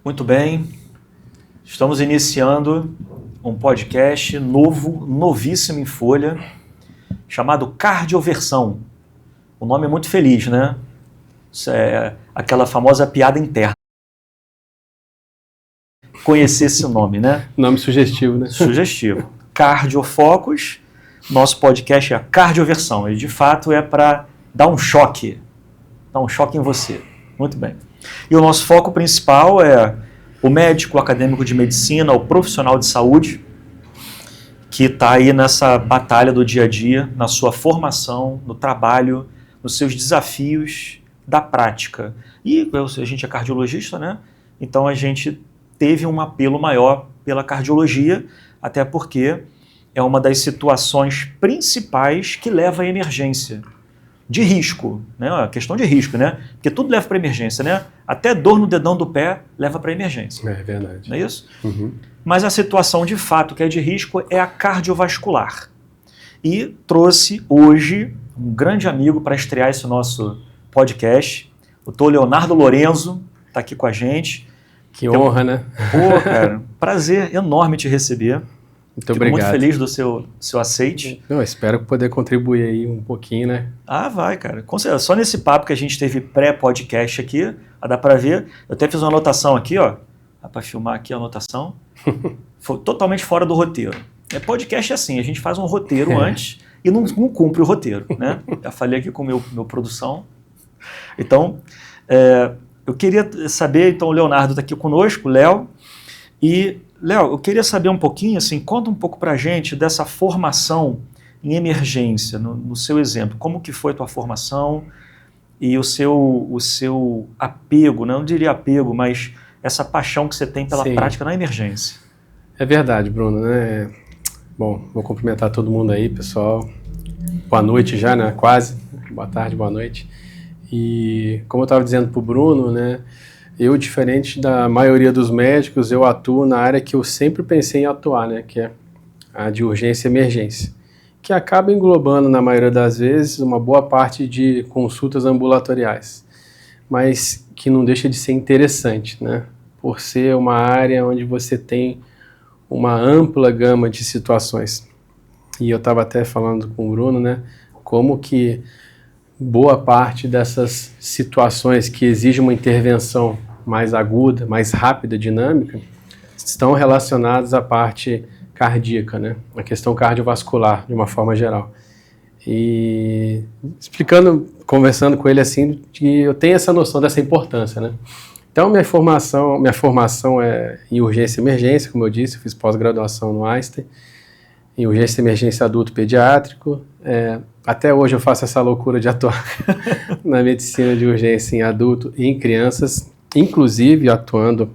Muito bem, estamos iniciando um podcast novo, novíssimo em folha, chamado Cardioversão. O nome é muito feliz, né? Isso é aquela famosa piada interna. Conhecer esse nome, né? Nome sugestivo, né? Sugestivo. Cardiofocus, nosso podcast é a Cardioversão. E de fato é para dar um choque em você. Muito bem. E o nosso foco principal é o médico, o acadêmico de medicina, o profissional de saúde, que está aí nessa batalha do dia a dia, na sua formação, no trabalho, nos seus desafios da prática. E a gente é cardiologista, né? Então a gente teve um apelo maior pela cardiologia, até porque é uma das situações principais que leva à emergência. De risco, né? A questão de risco, né? Porque tudo leva para emergência, né? Até dor no dedão do pé leva para emergência. É verdade. Não é isso? Uhum. Mas a situação de fato que é de risco é a cardiovascular. E trouxe hoje um grande amigo para estrear esse nosso podcast, o Dr. Leonardo Lorenzo, está aqui com a gente. Que honra, né? Pô, cara, prazer enorme te receber. Muito Fico obrigado. muito feliz do seu aceite. Eu espero poder contribuir aí um pouquinho, né? Ah, vai, cara. Com certeza. Só nesse papo que a gente teve pré-podcast aqui, dá para ver. Eu até fiz uma anotação aqui, ó. Dá para filmar aqui a anotação. Foi totalmente fora do roteiro. Podcast é assim, a gente faz um roteiro antes e não cumpre o roteiro, né? Já falei aqui com o meu produção. Então, eu queria saber, então o Leonardo está aqui conosco, o Léo. E, Léo, eu queria saber um pouquinho, assim, conta um pouco pra gente dessa formação em emergência, no seu exemplo. Como que foi a tua formação e o seu apego, não diria apego, mas essa paixão que você tem pela prática na emergência. É verdade, Bruno, né? Bom, vou cumprimentar todo mundo aí, pessoal. Boa noite já, né? Quase. Boa tarde, boa noite. E como eu estava dizendo pro Bruno, né? Eu, diferente da maioria dos médicos, eu atuo na área que eu sempre pensei em atuar, né? Que é a de urgência e emergência, que acaba englobando, na maioria das vezes, uma boa parte de consultas ambulatoriais, mas que não deixa de ser interessante, né? Por ser uma área onde você tem uma ampla gama de situações. E eu estava até falando com o Bruno, né? Como que boa parte dessas situações que exigem uma intervenção mais aguda, mais rápida, dinâmica, estão relacionadas à parte cardíaca, né? A questão cardiovascular, de uma forma geral. E explicando, conversando com ele assim, que eu tenho essa noção dessa importância, né? Então, minha formação é em urgência e emergência, como eu disse, eu fiz pós-graduação no Einstein, em urgência e emergência adulto pediátrico. Até hoje eu faço essa loucura de atuar na medicina de urgência em adulto e em crianças, inclusive atuando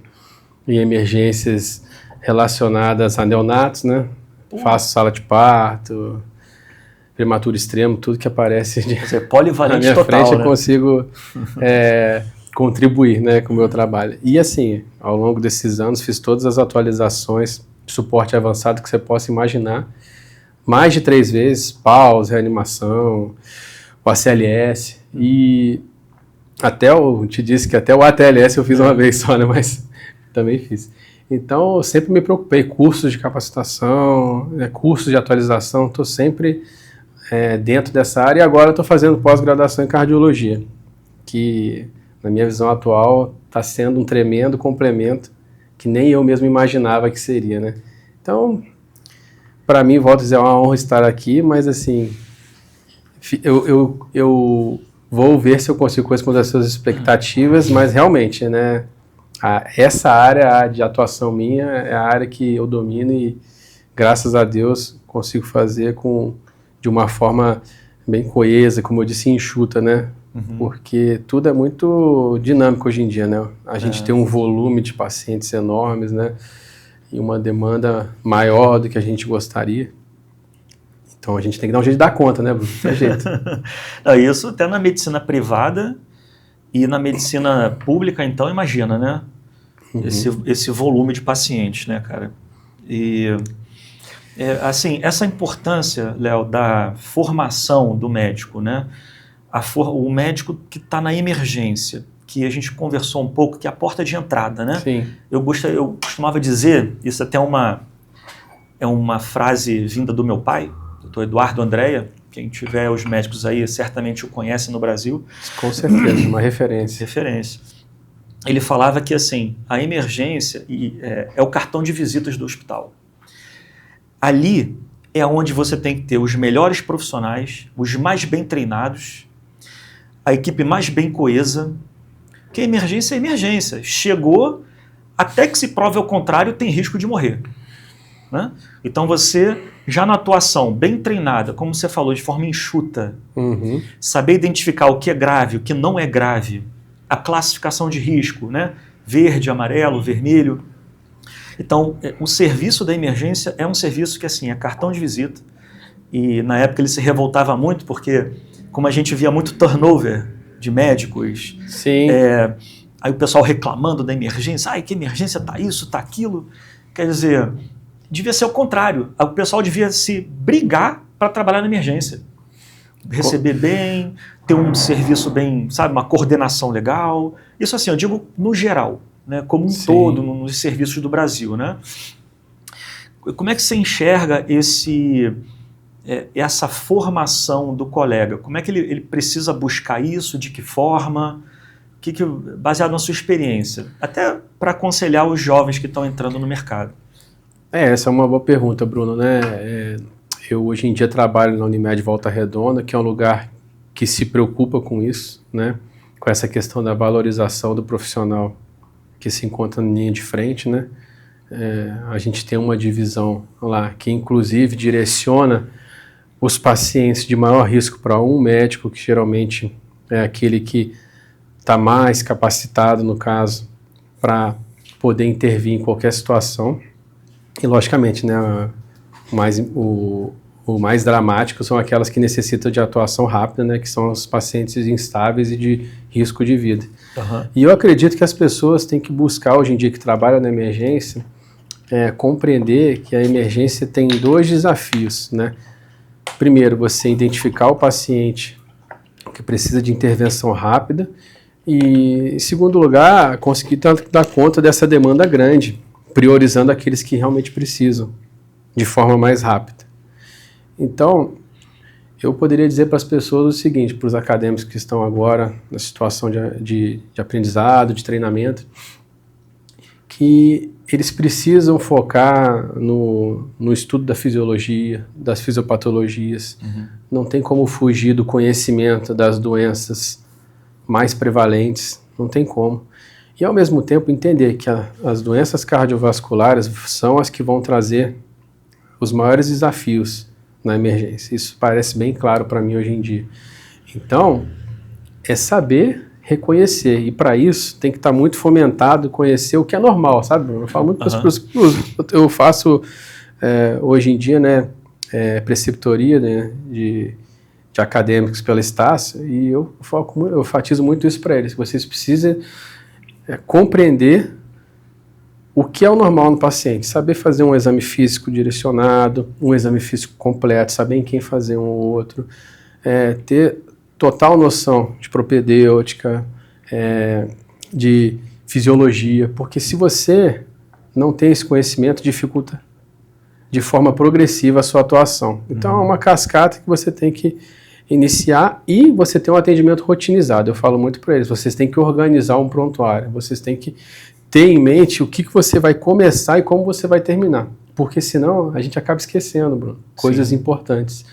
em emergências relacionadas a neonatos, né? Faço sala de parto, prematuro extremo, tudo que aparece polivalente na minha total, frente, né? Eu consigo contribuir, né, com o meu trabalho. E assim, ao longo desses anos fiz todas as atualizações de suporte avançado que você possa imaginar, mais de 3 vezes, PAUS, reanimação, o ACLS, e até eu te disse que até o ATLS eu fiz uma vez só, né, mas também fiz. Então, eu sempre me preocupei, cursos de capacitação, cursos de atualização, estou sempre dentro dessa área, e agora eu estou fazendo pós-graduação em cardiologia, que, na minha visão atual, está sendo um tremendo complemento que nem eu mesmo imaginava que seria, né? Então, para mim, volto a dizer, é uma honra estar aqui, mas assim, eu vou ver se eu consigo corresponder às suas expectativas, mas realmente, né, essa área de atuação minha é a área que eu domino e, graças a Deus, consigo fazer de uma forma bem coesa, como eu disse, enxuta, né? Uhum. Porque tudo é muito dinâmico hoje em dia, né? A gente tem um volume de pacientes enormes, né? E uma demanda maior do que a gente gostaria. Então a gente tem que dar um jeito de dar conta, né, Bruno? Não jeito. Isso até na medicina privada e na medicina pública, então, imagina, né? Uhum. Esse volume de pacientes, né, cara? E, assim, essa importância, Léo, da formação do médico, né? O médico que está na emergência, que a gente conversou um pouco, que é a porta de entrada, né? Sim. Eu costumava dizer, isso até é uma frase vinda do meu pai, doutor Eduardo Andréa, quem tiver os médicos aí certamente o conhece no Brasil. Com certeza, uma referência. Referência. Ele falava que assim, a emergência é o cartão de visitas do hospital. Ali é onde você tem que ter os melhores profissionais, os mais bem treinados, a equipe mais bem coesa, porque emergência é emergência. Chegou, até que se prove ao contrário, tem risco de morrer. Né? Então você, já na atuação bem treinada, como você falou, de forma enxuta, saber identificar o que é grave, o que não é grave, a classificação de risco, né? Verde, amarelo, vermelho. Então, o serviço da emergência é um serviço que assim, é cartão de visita. E na época ele se revoltava muito porque, como a gente via muito turnover de médicos, Sim. Aí o pessoal reclamando da emergência, ai, que emergência tá isso, tá aquilo. Quer dizer, devia ser o contrário. O pessoal devia se brigar para trabalhar na emergência. Receber bem, ter um serviço bem, sabe, uma coordenação legal. Isso assim, eu digo no geral, né, como um todo, nos serviços do Brasil, né? Como é que você enxerga essa formação do colega? Como é que ele precisa buscar isso? De que forma? Baseado na sua experiência, até para aconselhar os jovens que estão entrando no mercado. Essa é uma boa pergunta, Bruno, né? Eu hoje em dia trabalho na Unimed Volta Redonda, que é um lugar que se preocupa com isso, né? Com essa questão da valorização do profissional que se encontra na linha de frente, né? A gente tem uma divisão lá que inclusive direciona os pacientes de maior risco para um médico, que geralmente é aquele que está mais capacitado, no caso, para poder intervir em qualquer situação. E, logicamente, né, o mais dramático são aquelas que necessitam de atuação rápida, né, que são os pacientes instáveis e de risco de vida. E eu acredito que as pessoas têm que buscar, hoje em dia que trabalham na emergência, compreender que a emergência tem 2 desafios, né? Primeiro, você identificar o paciente que precisa de intervenção rápida e, em segundo lugar, conseguir dar conta dessa demanda grande, priorizando aqueles que realmente precisam, de forma mais rápida. Então, eu poderia dizer para as pessoas o seguinte, para os acadêmicos que estão agora na situação de aprendizado, de treinamento, que eles precisam focar no estudo da fisiologia, das fisiopatologias. Não tem como fugir do conhecimento das doenças mais prevalentes, não tem como. E, ao mesmo tempo, entender que as doenças cardiovasculares são as que vão trazer os maiores desafios na emergência. Isso parece bem claro para mim hoje em dia. Então, é saber reconhecer, e para isso tem que estar muito fomentado conhecer o que é normal, sabe? Eu falo muito eu faço hoje em dia, né, preceptoria, né, de acadêmicos pela Estácio, e eu enfatizo muito isso para eles, que vocês precisam compreender o que é o normal no paciente, saber fazer um exame físico direcionado, um exame físico completo, saber em quem fazer um ou outro, ter total noção de propedêutica, de fisiologia, porque se você não tem esse conhecimento, dificulta de forma progressiva a sua atuação. Então é uma cascata que você tem que iniciar e você tem um atendimento rotinizado. Eu falo muito para eles, vocês têm que organizar um prontuário, vocês têm que ter em mente o que você vai começar e como você vai terminar, porque senão a gente acaba esquecendo, Bruno, coisas importantes.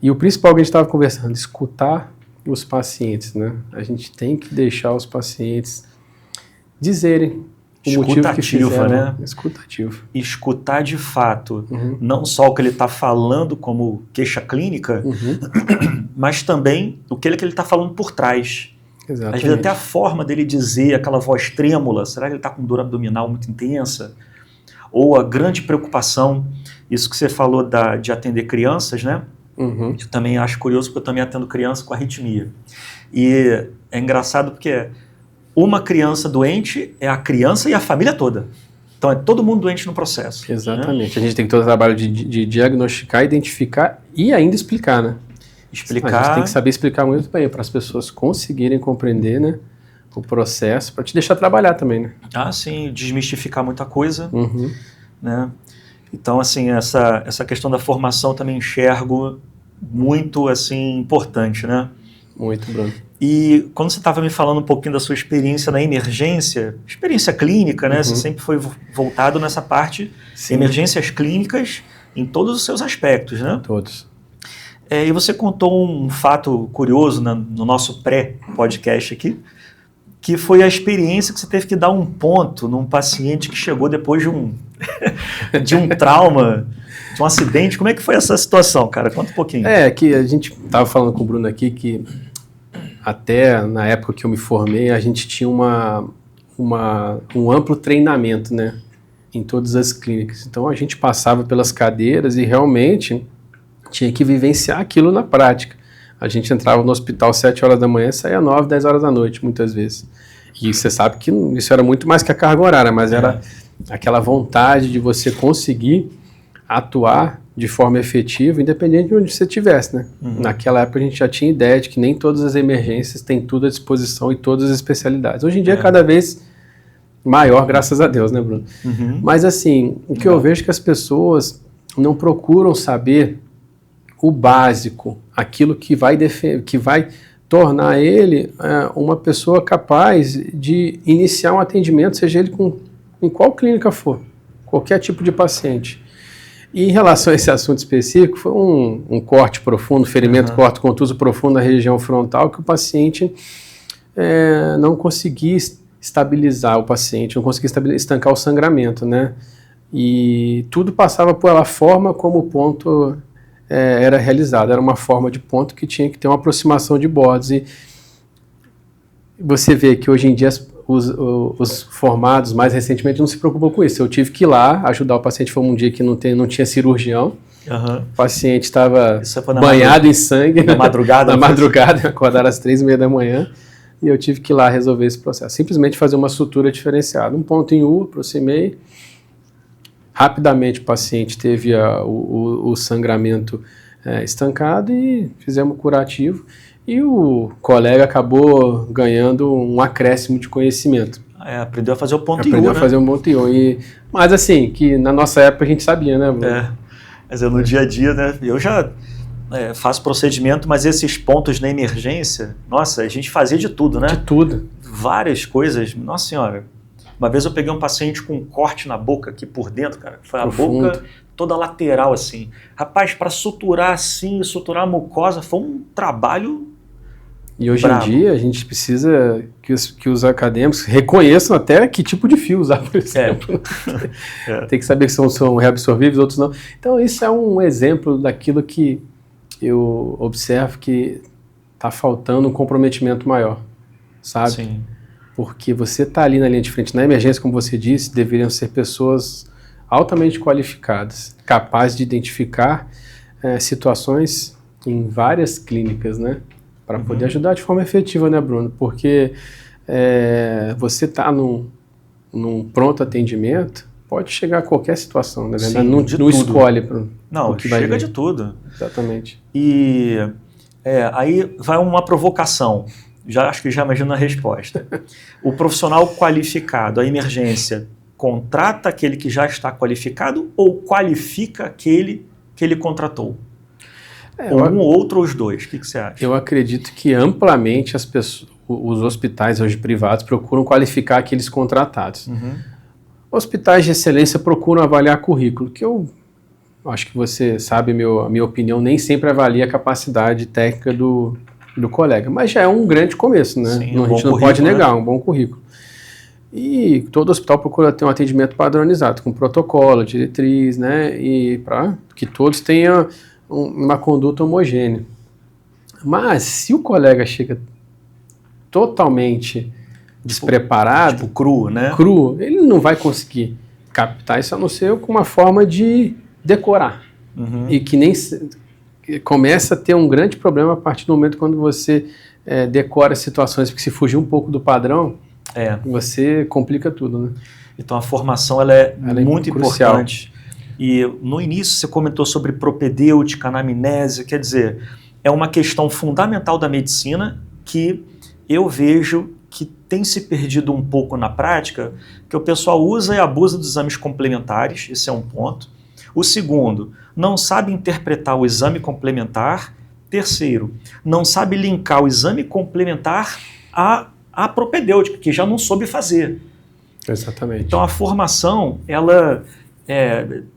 E o principal que a gente estava conversando, escutar os pacientes, né? A gente tem que deixar os pacientes dizerem o motivo que fizeram, né? Escutativo. Escutar de fato, não só o que ele está falando como queixa clínica, mas também o que ele está falando por trás. Exatamente. Às vezes até a forma dele dizer, aquela voz trêmula, será que ele está com dor abdominal muito intensa? Ou a grande preocupação, isso que você falou de atender crianças, né? Eu também acho curioso, porque eu também atendo criança com arritmia. E é engraçado porque uma criança doente é a criança e a família toda. Então é todo mundo doente no processo. Exatamente. Né? A gente tem que ter o trabalho de diagnosticar, identificar e ainda explicar, né? Explicar. A gente tem que saber explicar muito bem para as pessoas conseguirem compreender, né, o processo para te deixar trabalhar também, né? Ah, sim, desmistificar muita coisa, né? Então, assim, essa questão da formação também enxergo muito, assim, importante, né? Muito, Bruno. E quando você estava me falando um pouquinho da sua experiência na emergência, experiência clínica, né? Você sempre foi voltado nessa parte de emergências clínicas em todos os seus aspectos, né? Todos. E você contou um fato curioso no nosso pré-podcast aqui, que foi a experiência que você teve que dar um ponto num paciente que chegou depois de um trauma, de um acidente. Como é que foi essa situação, cara? Conta um pouquinho. Que a gente estava falando com o Bruno aqui que até na época que eu me formei, a gente tinha um amplo treinamento, né, em todas as clínicas. Então a gente passava pelas cadeiras e realmente tinha que vivenciar aquilo na prática. A gente entrava no hospital às 7 horas da manhã e saía às 9, 10 horas da noite, muitas vezes. E você sabe que isso era muito mais que a carga horária, mas era aquela vontade de você conseguir atuar de forma efetiva, independente de onde você estivesse, né? Naquela época a gente já tinha ideia de que nem todas as emergências têm tudo à disposição e todas as especialidades. Hoje em dia é cada vez maior, graças a Deus, né, Bruno? Mas assim, o que eu vejo é que as pessoas não procuram saber o básico, aquilo que vai tornar ele uma pessoa capaz de iniciar um atendimento, seja ele em qual clínica for, qualquer tipo de paciente. E em relação a esse assunto específico, foi um corte profundo, ferimento corte contuso profundo na região frontal, que o paciente não conseguia estabilizar o paciente, não conseguia estancar o sangramento, né? E tudo passava pela forma como o ponto era realizado, era uma forma de ponto que tinha que ter uma aproximação de bordos. E você vê que hoje em dia os formados mais recentemente não se preocupam com isso. Eu tive que ir lá ajudar o paciente, foi um dia que não tinha cirurgião, o paciente estava banhado em sangue na madrugada, acordaram às 3h30 da manhã, e eu tive que ir lá resolver esse processo. Simplesmente fazer uma sutura diferenciada, um ponto em U, aproximei. Rapidamente o paciente teve o sangramento estancado e fizemos o curativo. E o colega acabou ganhando um acréscimo de conhecimento. Aprendeu a fazer o ponto em U, Aprendeu a fazer um ponto em U. Mas assim, que na nossa época a gente sabia, né, Bruno? Mas no dia a dia, né? Eu já faço procedimento, mas esses pontos na emergência, nossa, a gente fazia de tudo, né? De tudo. Várias coisas, nossa senhora. Uma vez eu peguei um paciente com um corte na boca aqui por dentro, cara. Foi a boca toda lateral, assim. Rapaz, para suturar assim, suturar a mucosa, foi um trabalho. E hoje em dia a gente precisa que os acadêmicos reconheçam até que tipo de fio usar, por exemplo. Tem que saber que são reabsorvíveis, outros não. Então isso é um exemplo daquilo que eu observo que está faltando um comprometimento maior, sabe? Sim. Porque você está ali na linha de frente. Na emergência, como você disse, deveriam ser pessoas altamente qualificadas, capazes de identificar situações em várias clínicas, né? Para poder ajudar de forma efetiva, né, Bruno? Porque você está num pronto atendimento, pode chegar a qualquer situação, né? Sim, não escolhe o que vai chega de tudo. Exatamente. E aí vai uma provocação. Acho que já imagino a resposta. O profissional qualificado, a emergência, contrata aquele que já está qualificado ou qualifica aquele que ele contratou? Um, outro ou os dois? O que você acha? Eu acredito que amplamente os hospitais hoje privados procuram qualificar aqueles contratados. Hospitais de excelência procuram avaliar currículo, que eu acho que você sabe, a minha opinião, nem sempre avalia a capacidade técnica do colega, mas já é um grande começo, né? Sim, a gente não pode negar, um bom currículo. E todo hospital procura ter um atendimento padronizado, com protocolo, diretriz, né? E para que todos tenham uma conduta homogênea. Mas se o colega chega totalmente despreparado, tipo cru, né? Ele não vai conseguir captar isso, a não ser com uma forma de decorar. E que nem começa a ter um grande problema a partir do momento quando você decora situações, porque se fugir um pouco do padrão, você complica tudo, né? Então a formação ela é muito crucial. Importante. E no início você comentou sobre propedêutica, anamnese, quer dizer, é uma questão fundamental da medicina que eu vejo que tem se perdido um pouco na prática, que o pessoal usa e abusa dos exames complementares, esse é um ponto. O segundo, não sabe interpretar o exame complementar. Terceiro, não sabe linkar o exame complementar à propedêutica, que já não soube fazer. Exatamente. Então a formação, ela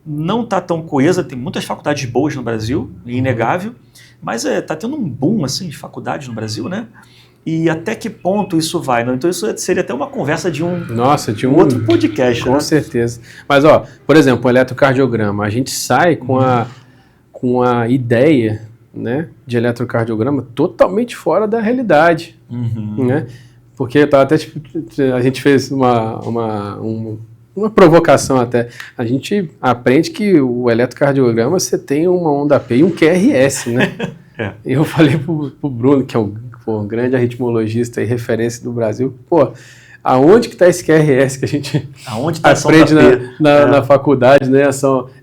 não está tão coesa, tem muitas faculdades boas no Brasil, inegável, mas está tendo um boom assim, de faculdades no Brasil, né? E até que ponto isso vai? Não? Então isso seria até uma conversa de um outro podcast. Com certeza. Mas, por exemplo, o eletrocardiograma, a gente sai com a ideia, né, de eletrocardiograma totalmente fora da realidade. Né? Porque a gente fez uma provocação até. A gente aprende que o eletrocardiograma você tem uma onda P e um QRS, né? E eu falei pro Bruno, que é um grande arritmologista e referência do Brasil, aonde que está esse QRS que a gente aprende na faculdade, né?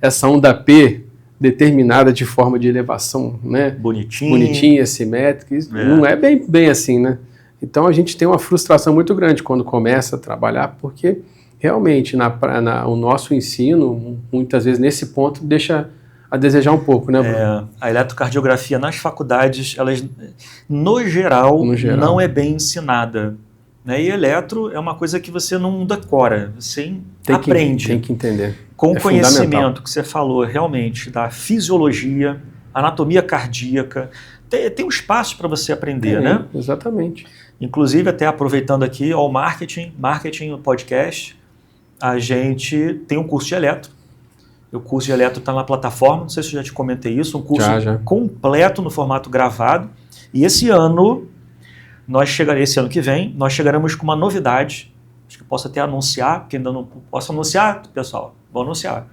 Essa onda P determinada de forma de elevação, né? Bonitinha, simétrica, não é bem assim, né? Então a gente tem uma frustração muito grande quando começa a trabalhar, porque realmente o nosso ensino, muitas vezes nesse ponto, deixa a desejar um pouco, né, Bruno? A eletrocardiografia nas faculdades, elas, no geral, não é bem ensinada. Né? E eletro é uma coisa que você não decora, você aprende. Tem que entender. Com o conhecimento que você falou, realmente, da fisiologia, anatomia cardíaca, tem um espaço para você aprender, né? Exatamente. Inclusive, até aproveitando aqui, o marketing no podcast, a gente tem um curso de eletro. O curso de eletro está na plataforma, não sei se eu já te comentei isso, um curso completo no formato gravado. E esse ano que vem, nós chegaremos com uma novidade, acho que posso até anunciar, porque ainda não posso anunciar, pessoal, vou anunciar.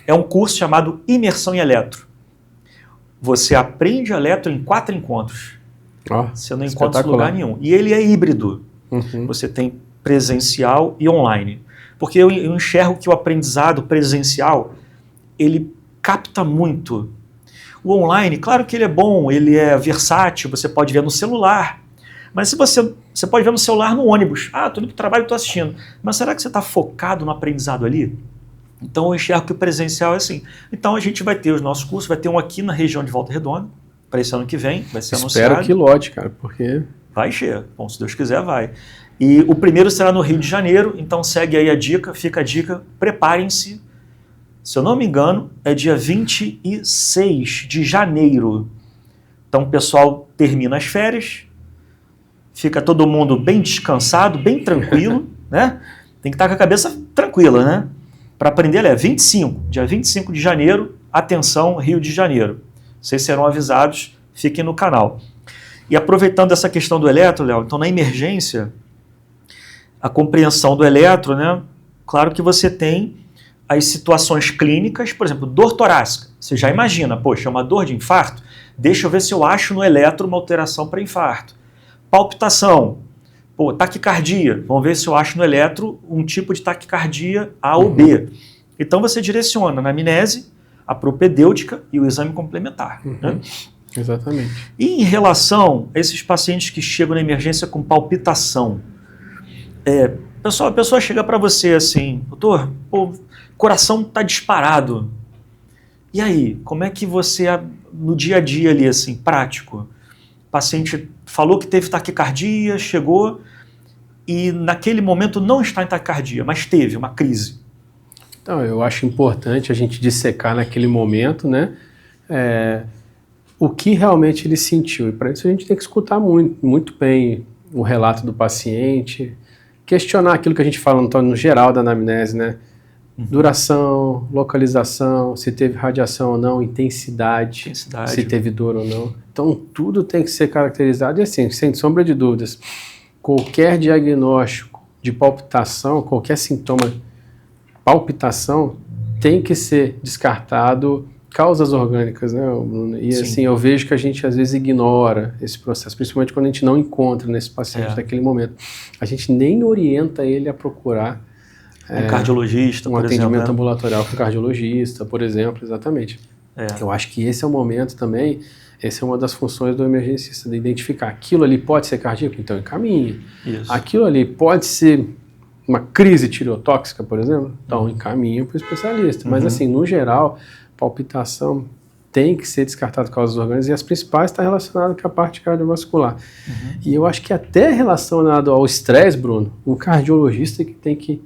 É um curso chamado Imersão em Eletro. Você aprende eletro em 4 encontros. Você não encontra em lugar nenhum. E ele é híbrido. Você tem presencial e online. Porque eu enxergo que o aprendizado presencial, ele capta muito. O online, claro que ele é bom, ele é versátil, você pode ver no celular. Mas se você pode ver no celular no ônibus. Estou indo para o trabalho e estou assistindo. Mas será que você está focado no aprendizado ali? Então eu enxergo que o presencial é assim. Então a gente vai ter os nossos cursos, vai ter um aqui na região de Volta Redonda, para esse ano que vem, vai ser anunciado. Espero que lote, cara, porque... Vai encher. Bom, se Deus quiser, vai. E o primeiro será no Rio de Janeiro, então segue aí a dica, fica a dica, preparem-se. Se eu não me engano, é dia 26 de janeiro. Então o pessoal termina as férias, fica todo mundo bem descansado, bem tranquilo, né? Tem que estar com a cabeça tranquila, né? Para aprender, dia 25 de janeiro, atenção, Rio de Janeiro. Vocês serão avisados, fiquem no canal. E aproveitando essa questão do eletro, Léo, então na emergência, a compreensão do eletro, né? Claro que você tem as situações clínicas, por exemplo, dor torácica. Você já imagina, poxa, é uma dor de infarto? Deixa eu ver se eu acho no eletro uma alteração para infarto. Palpitação, taquicardia, vamos ver se eu acho no eletro um tipo de taquicardia A ou B. Então você direciona na amnese, a propedêutica e o exame complementar. Né? Exatamente. E em relação a esses pacientes que chegam na emergência com palpitação, a pessoa chega para você assim, doutor, coração está disparado. E aí, como é que você, no dia a dia ali, assim, prático, o paciente falou que teve taquicardia, chegou e naquele momento não está em taquicardia, mas teve uma crise. Então, eu acho importante a gente dissecar naquele momento, né, o que realmente ele sentiu. E para isso a gente tem que escutar muito bem o relato do paciente, questionar aquilo que a gente fala no geral da anamnese, né? Duração, localização, se teve radiação ou não, intensidade, se teve dor ou não. Então, tudo tem que ser caracterizado e assim, sem sombra de dúvidas, qualquer diagnóstico de palpitação, qualquer sintoma palpitação, tem que ser descartado causas orgânicas, né, Bruno? E assim, eu vejo que a gente às vezes ignora esse processo, principalmente quando a gente não encontra nesse paciente naquele momento. A gente nem orienta ele a procurar um cardiologista, um atendimento ambulatorial com cardiologista, por exemplo, exatamente. Eu acho que esse é o momento também essa é uma das funções do emergencista, de identificar aquilo ali pode ser cardíaco, então encaminhe. Isso. Aquilo ali pode ser uma crise tireotóxica, por exemplo, então encaminhe para o especialista. Mas assim, no geral, palpitação tem que ser descartado causas orgânicas e as principais estão relacionadas com a parte cardiovascular. E eu acho que até relacionado ao estresse, Bruno, o cardiologista que tem que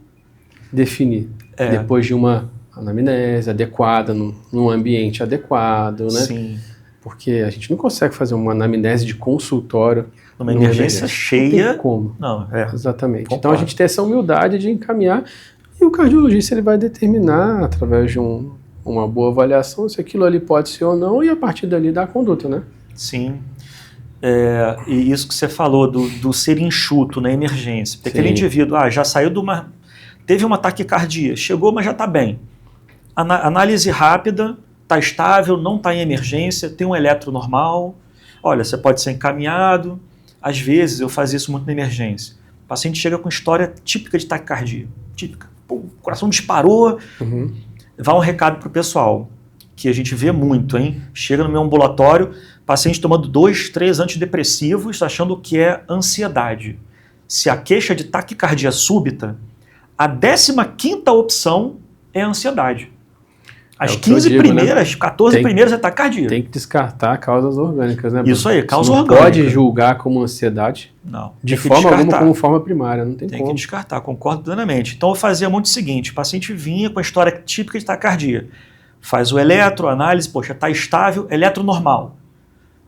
definir, depois de uma anamnese adequada, num ambiente adequado, né? Sim. Porque a gente não consegue fazer uma anamnese de consultório numa emergência cheia. Não tem como. Não, Exatamente. Concordo. Então a gente tem essa humildade de encaminhar e o cardiologista ele vai determinar através de uma boa avaliação se aquilo ali pode ser ou não e a partir dali dar a conduta, né? Sim. E isso que você falou do ser enxuto na emergência. Porque aquele indivíduo já saiu teve uma taquicardia, chegou, mas já está bem. Análise rápida, está estável, não está em emergência, tem um eletro normal. Olha, você pode ser encaminhado. Às vezes, eu fazia isso muito na emergência. O paciente chega com história típica de taquicardia. Típica. Pô, o coração disparou. Vai um recado para o pessoal, que a gente vê muito, hein? Chega no meu ambulatório, paciente tomando 2, 3 antidepressivos, achando que é ansiedade. Se a queixa de taquicardia súbita, a 15ª opção é ansiedade. As 15 primeiras, 14 primeiras é taquicardia. Tem que descartar causas orgânicas, né, Bruno? Isso aí, causa orgânica. Não pode julgar como ansiedade. Não. De forma alguma como forma primária, não tem como. Tem que descartar, concordo plenamente. Então eu fazia muito o seguinte, o paciente vinha com a história típica de taquicardia. Faz o eletro, análise, poxa, está estável, eletro normal.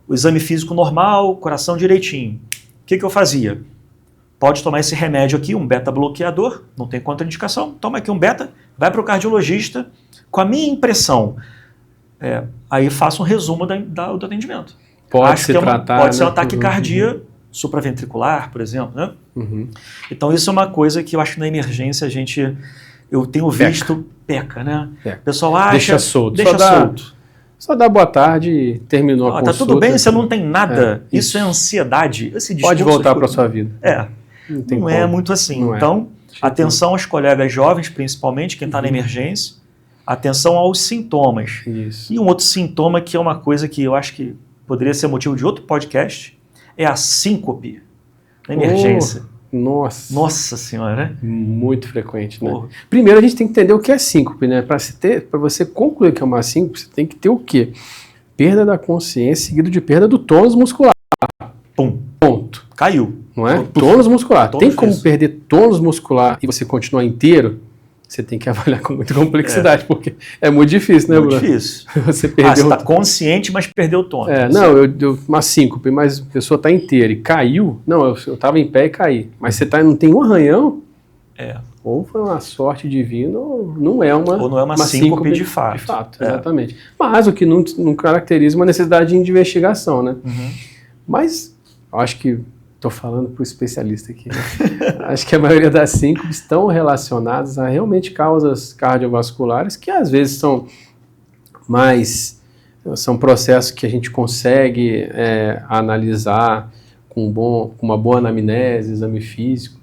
O exame físico normal, coração direitinho. O que eu fazia? Pode tomar esse remédio aqui, um beta-bloqueador, não tem contraindicação, toma aqui um beta, vai para o cardiologista, com a minha impressão, aí faço um resumo do atendimento. Pode se tratar, pode ser uma taquicardia supraventricular, por exemplo, né? Então isso é uma coisa que eu acho que na emergência eu tenho visto, peca, né? O pessoal acha... Deixa solto. Só dá boa tarde e terminou a consulta. Tá tudo bem, você não tem nada. Isso é ansiedade. Pode voltar para a sua vida. Não é muito assim. Então, atenção aos colegas jovens, principalmente, quem está na emergência. Atenção aos sintomas. Isso. E um outro sintoma que é uma coisa que eu acho que poderia ser motivo de outro podcast, é a síncope na emergência. Nossa Senhora, né? Muito frequente, né? Primeiro a gente tem que entender o que é síncope, né? Para você concluir que é uma síncope, você tem que ter o quê? Perda da consciência seguido de perda do tônus muscular. Pum. Ponto. Caiu. Não é? Tônus muscular. Tem como perder tônus muscular e você continuar inteiro? Você tem que avaliar com muita complexidade, porque é muito difícil, né, Bruno? Muito difícil. Você perdeu... você está consciente, mas perdeu o tônus. Uma síncope, mas a pessoa está inteira e caiu. Não, eu estava em pé e caí. Mas você não tem um arranhão? Ou foi uma sorte divina, ou não é uma síncope de fato. De fato, exatamente. Mas o que não caracteriza uma necessidade de investigação, né? Mas, eu acho que... Estou falando para o especialista aqui. Né? Acho que a maioria das síncopes estão relacionadas a realmente causas cardiovasculares que às vezes são processos que a gente consegue analisar com uma boa anamnese, exame físico,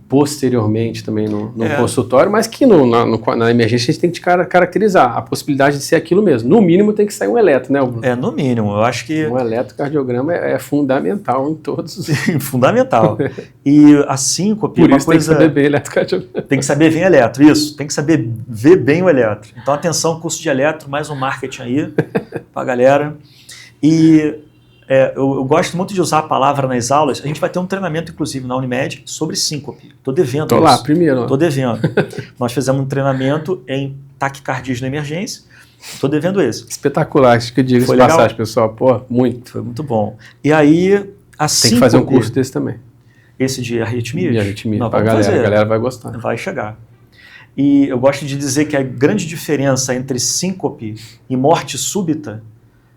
posteriormente também no consultório, mas que na emergência a gente tem que caracterizar a possibilidade de ser aquilo mesmo. No mínimo tem que sair um eletro, né, Bruno? No mínimo. Eu acho que... Um eletrocardiograma é fundamental em todos os... Fundamental. E a síncope... Por isso tem que saber bem eletrocardiograma. Tem que saber bem eletro, isso. Tem que saber ver bem o eletro. Então, atenção, curso de eletro, mais um marketing aí pra galera. E... eu gosto muito de usar a palavra nas aulas. A gente vai ter um treinamento, inclusive, na Unimed, sobre síncope. Estou devendo isso. Estou lá, primeiro. Estou devendo. Nós fizemos um treinamento em taquicardias na emergência. Estou devendo esse. Espetacular, acho que eu digo de passagem, pessoal. Pô, muito. Foi muito bom. E aí, a síncopia... Tem que fazer um curso desse também. Esse de arritmias? De arritmia, a galera vai gostar. Vai chegar. E eu gosto de dizer que a grande diferença entre síncope e morte súbita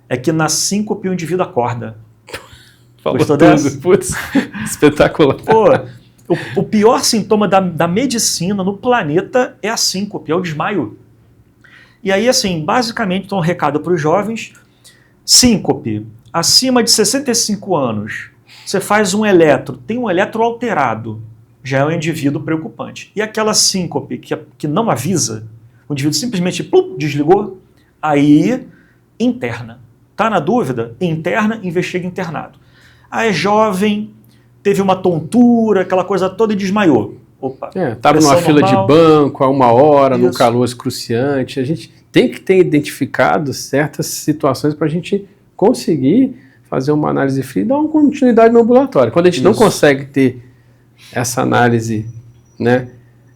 é que na síncope o indivíduo acorda. Gostou dessa? Putz, espetacular. O pior sintoma da medicina no planeta é a síncope, é o desmaio. E aí, assim, basicamente, então, um recado para os jovens, síncope, acima de 65 anos, você faz um eletro, tem um eletro alterado, já é um indivíduo preocupante. E aquela síncope que não avisa, o indivíduo simplesmente desligou, aí interna. Tá na dúvida? Interna, investiga internado. Ah, é jovem, teve uma tontura, aquela coisa toda e desmaiou. Opa, estava numa fila de banco há 1 hora, num calor excruciante. A gente tem que ter identificado certas situações para a gente conseguir fazer uma análise fria e dar uma continuidade no ambulatório. Quando a gente não consegue ter essa análise, né,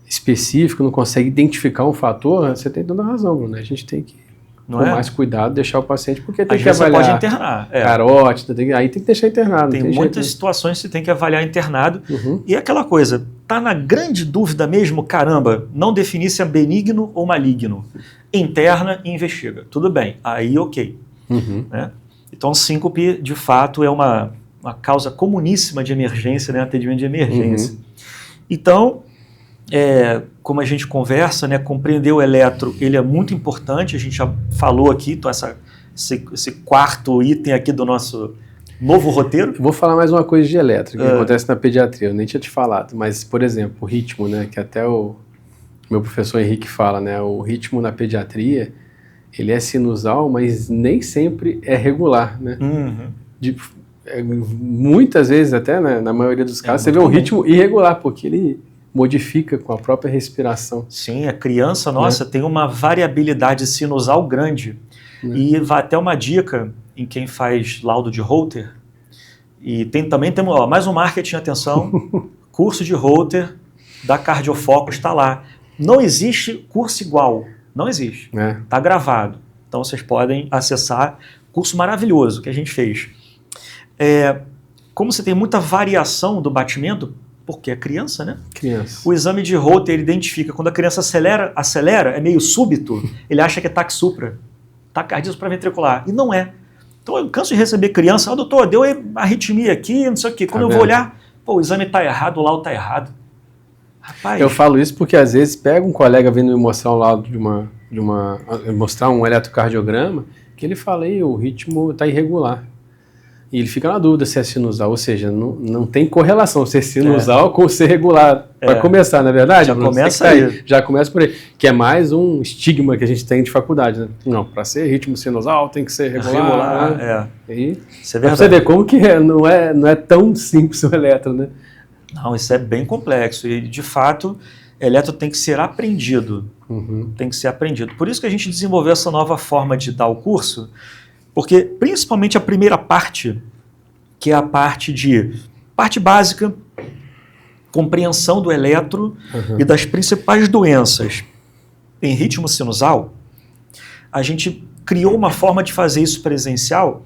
específica, não consegue identificar um fator, você tem toda a razão, Bruno. A gente tem que com mais cuidado, deixar o paciente, porque tem que avaliar. Você pode internar. Carótida, aí tem que deixar internado. Tem muitas situações que você tem que avaliar internado. E aquela coisa, tá na grande dúvida mesmo, caramba, não definir se é benigno ou maligno. Interna e investiga. Tudo bem, aí ok. Né? Então, síncope, de fato, é uma causa comuníssima de emergência, né? Atendimento de emergência. Então, como a gente conversa, né, compreender o eletro, ele é muito importante, a gente já falou aqui, então esse quarto item aqui do nosso novo roteiro. Vou falar mais uma coisa de eletro, que acontece na pediatria, eu nem tinha te falado, mas, por exemplo, o ritmo, né, que até o meu professor Henrique fala, né, o ritmo na pediatria, ele é sinusal, mas nem sempre é regular, né? Muitas vezes, até, né, na maioria dos casos, você vê um ritmo irregular, porque ele modifica com a própria respiração. Sim, a criança, nossa, tem uma variabilidade sinusal grande. E vai até uma dica em quem faz laudo de Holter. E também temos mais um marketing, atenção, curso de Holter da Cardiofocus está lá. Não existe curso igual, não existe. Está gravado. Então vocês podem acessar, curso maravilhoso que a gente fez. Como você tem muita variação do batimento, porque é criança, né? Criança. O exame de Holter identifica, quando a criança acelera, é meio súbito, ele acha que é taque supra, taquicardia supraventricular, e não é. Então eu canso de receber criança, doutor, deu arritmia aqui, não sei o quê. Quando eu vou olhar, o exame está errado, o laudo está errado. Rapaz. Eu falo isso porque às vezes pega um colega vindo me mostrar um laudo mostrar um eletrocardiograma, que ele fala, o ritmo está irregular. E ele fica na dúvida se é sinusal, ou seja, não tem correlação ser sinusal com ser regular. Para começar, na verdade? Já começa aí. Já começa por aí. Que é mais um estigma que a gente tem de faculdade, né? Não, para ser ritmo sinusal tem que ser regular. E isso é verdade. Você vê como que não é tão simples o eletro, né? Não, isso é bem complexo. E, de fato, eletro tem que ser aprendido. Tem que ser aprendido. Por isso que a gente desenvolveu essa nova forma de dar o curso, porque principalmente a primeira parte, que é a parte básica, compreensão do eletro e das principais doenças em ritmo sinusal, a gente criou uma forma de fazer isso presencial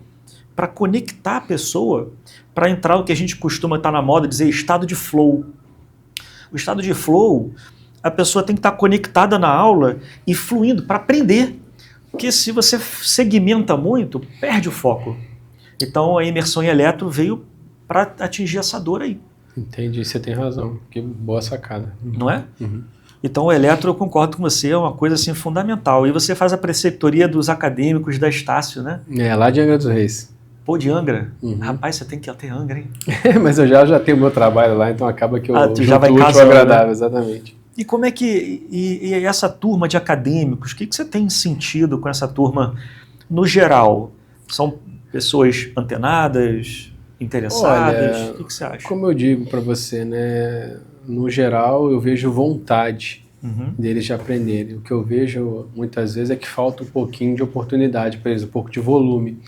para conectar a pessoa para entrar no que a gente costuma estar na moda dizer estado de flow. O estado de flow, a pessoa tem que estar conectada na aula e fluindo para aprender. Porque se você segmenta muito, perde o foco. Então a imersão em eletro veio para atingir essa dor aí. Entendi, você tem razão. Que boa sacada. Não é? Então o eletro, eu concordo com você, é uma coisa assim fundamental. E você faz a preceptoria dos acadêmicos da Estácio, né? Lá de Angra dos Reis. Pô, de Angra? Rapaz, você tem que ir até Angra, hein? Mas eu já tenho o meu trabalho lá, então acaba que eu tu já vai útil agradável, né? Exatamente. E como é que... E essa turma de acadêmicos, o que você tem sentido com essa turma no geral? São pessoas antenadas, interessadas? Olha, o que você acha? Como eu digo para você, né? No geral, eu vejo vontade deles de aprenderem. O que eu vejo muitas vezes é que falta um pouquinho de oportunidade para eles, um pouco de volume.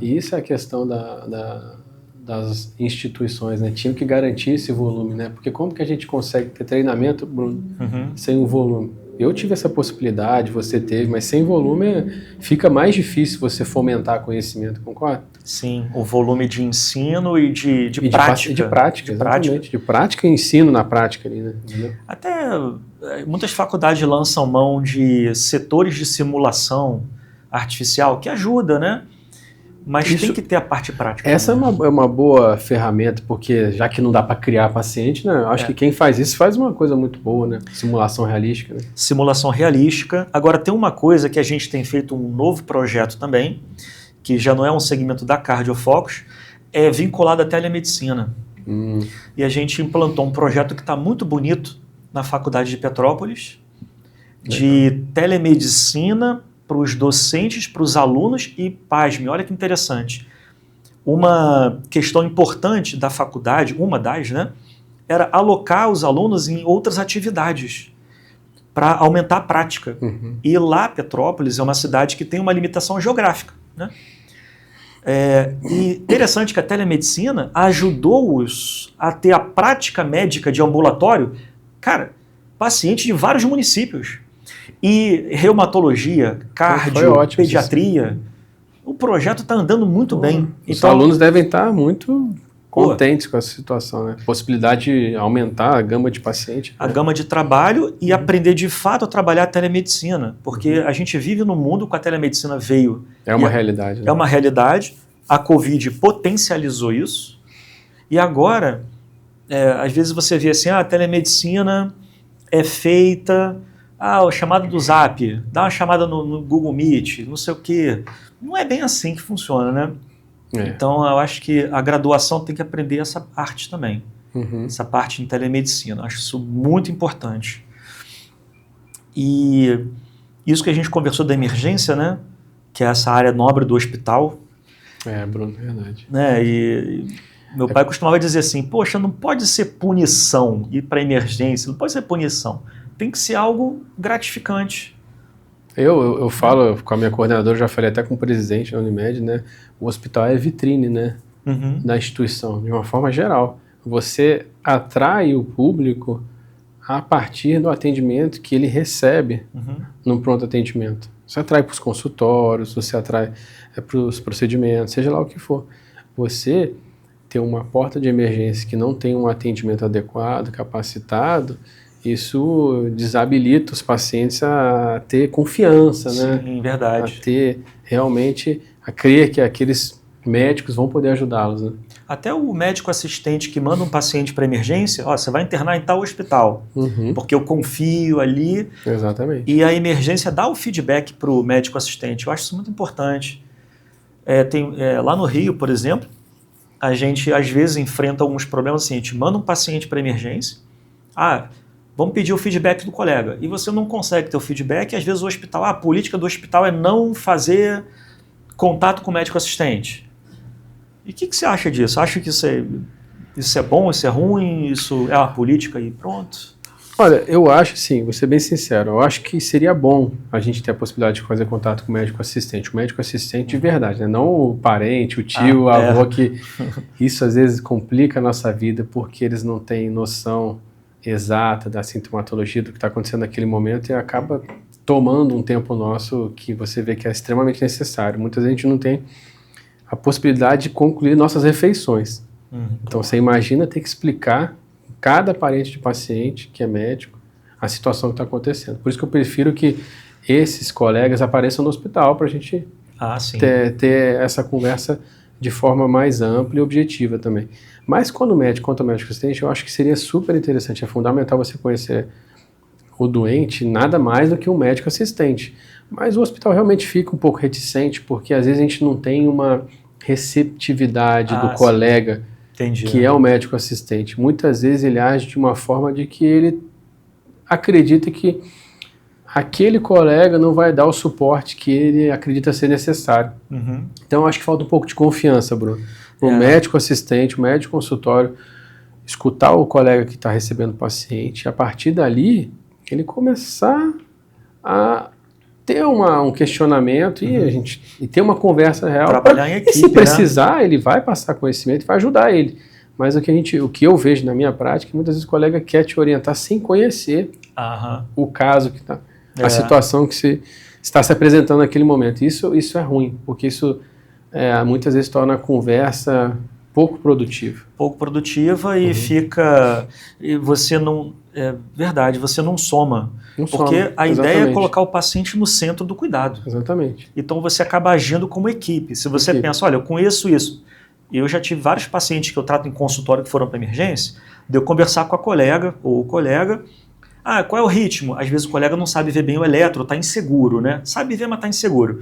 E isso é a questão das instituições, né? Tinham que garantir esse volume, né? Porque como que a gente consegue ter treinamento, Bruno, sem um volume? Eu tive essa possibilidade, você teve, mas sem volume fica mais difícil você fomentar conhecimento, concorda? Sim, o volume de ensino e de prática. De prática, exatamente. De prática e ensino na prática ali, né? Até muitas faculdades lançam mão de setores de simulação artificial, que ajuda, né? Mas isso, tem que ter a parte prática. Essa é uma boa ferramenta, porque já que não dá para criar paciente, né? Acho que quem faz isso faz uma coisa muito boa, né? Simulação realística, né? Simulação realística. Agora tem uma coisa que a gente tem feito um novo projeto também, que já não é um segmento da Cardiofocus, é vinculado à telemedicina. E a gente implantou um projeto que está muito bonito na Faculdade de Petrópolis, de telemedicina para os docentes, para os alunos e, pasme, olha que interessante, uma questão importante da faculdade, uma das, né, era alocar os alunos em outras atividades para aumentar a prática. E lá, Petrópolis é uma cidade que tem uma limitação geográfica, né? E interessante que a telemedicina ajudou-os a ter a prática médica de ambulatório, cara, pacientes de vários municípios. E reumatologia, cardio, pediatria, o projeto está andando muito bem. Os alunos devem estar muito contentes com essa situação, né? Possibilidade de aumentar a gama de pacientes. A gama de trabalho e aprender de fato a trabalhar a telemedicina, porque a gente vive num mundo que a telemedicina veio. É uma realidade. Né? É uma realidade. A Covid potencializou isso. E agora, às vezes você vê assim, a telemedicina é feita, o chamado do Zap, dá uma chamada no Google Meet, não sei o quê. Não é bem assim que funciona, né? Então, eu acho que a graduação tem que aprender essa parte também. Essa parte em telemedicina. Eu acho isso muito importante. E isso que a gente conversou da emergência, né? Que é essa área nobre do hospital. Bruno, verdade. Né? E meu pai costumava dizer assim, poxa, não pode ser punição ir para emergência, não pode ser punição. Tem que ser algo gratificante. Eu falo com a minha coordenadora, já falei até com o presidente da Unimed, né? O hospital é vitrine, né? Da instituição, de uma forma geral. Você atrai o público a partir do atendimento que ele recebe no pronto atendimento. Você atrai para os consultórios, você atrai para os procedimentos, seja lá o que for. Você ter uma porta de emergência que não tem um atendimento adequado, capacitado, isso desabilita os pacientes a ter confiança, né? Sim, verdade. A ter realmente, a crer que aqueles médicos vão poder ajudá-los, né? Até o médico assistente que manda um paciente para emergência, você vai internar em tal hospital, porque eu confio ali. Exatamente. E a emergência dá o feedback para o médico assistente. Eu acho isso muito importante. Lá no Rio, por exemplo, a gente às vezes enfrenta alguns problemas assim, a gente manda um paciente para emergência, vamos pedir o feedback do colega. E você não consegue ter o feedback, e às vezes o hospital, a política do hospital é não fazer contato com o médico assistente. E o que você acha disso? Acha que isso é bom, isso é ruim, isso é uma política e pronto? Olha, eu acho, sim, vou ser bem sincero, eu acho que seria bom a gente ter a possibilidade de fazer contato com o médico assistente de verdade, né? Não o parente, o tio, a avó, que isso às vezes complica a nossa vida porque eles não têm noção exata da sintomatologia do que está acontecendo naquele momento e acaba tomando um tempo nosso que você vê que é extremamente necessário. Muitas vezes a gente não tem a possibilidade de concluir nossas refeições. Então você imagina ter que explicar cada parente de paciente que é médico a situação que está acontecendo. Por isso que eu prefiro que esses colegas apareçam no hospital para a gente ter essa conversa de forma mais ampla e objetiva também. Mas quanto ao médico assistente, eu acho que seria super interessante, é fundamental você conhecer o doente, nada mais do que um médico assistente. Mas o hospital realmente fica um pouco reticente, porque às vezes a gente não tem uma receptividade do colega, que é o médico assistente. Muitas vezes ele age de uma forma de que ele acredita que aquele colega não vai dar o suporte que ele acredita ser necessário. Então, acho que falta um pouco de confiança, Bruno. O médico assistente, o médico consultório, escutar o colega que está recebendo o paciente, e a partir dali, ele começar a ter um questionamento e ter uma conversa real. Trabalhar em equipe, e se precisar, ele vai passar conhecimento e vai ajudar ele. Mas o que eu vejo na minha prática, muitas vezes o colega quer te orientar sem conhecer o caso que está, a situação que está se apresentando naquele momento. Isso é ruim, porque isso muitas vezes torna a conversa pouco produtiva. Pouco produtiva e fica... E você não... É verdade, você não soma. Porque a ideia é colocar o paciente no centro do cuidado. Exatamente. Então você acaba agindo como equipe. Se você pensa, olha, eu conheço isso. Eu já tive vários pacientes que eu trato em consultório que foram para emergência, de eu conversar com a colega ou o colega. Qual é o ritmo? Às vezes o colega não sabe ver bem o eletro, está inseguro, né? Sabe ver, mas está inseguro.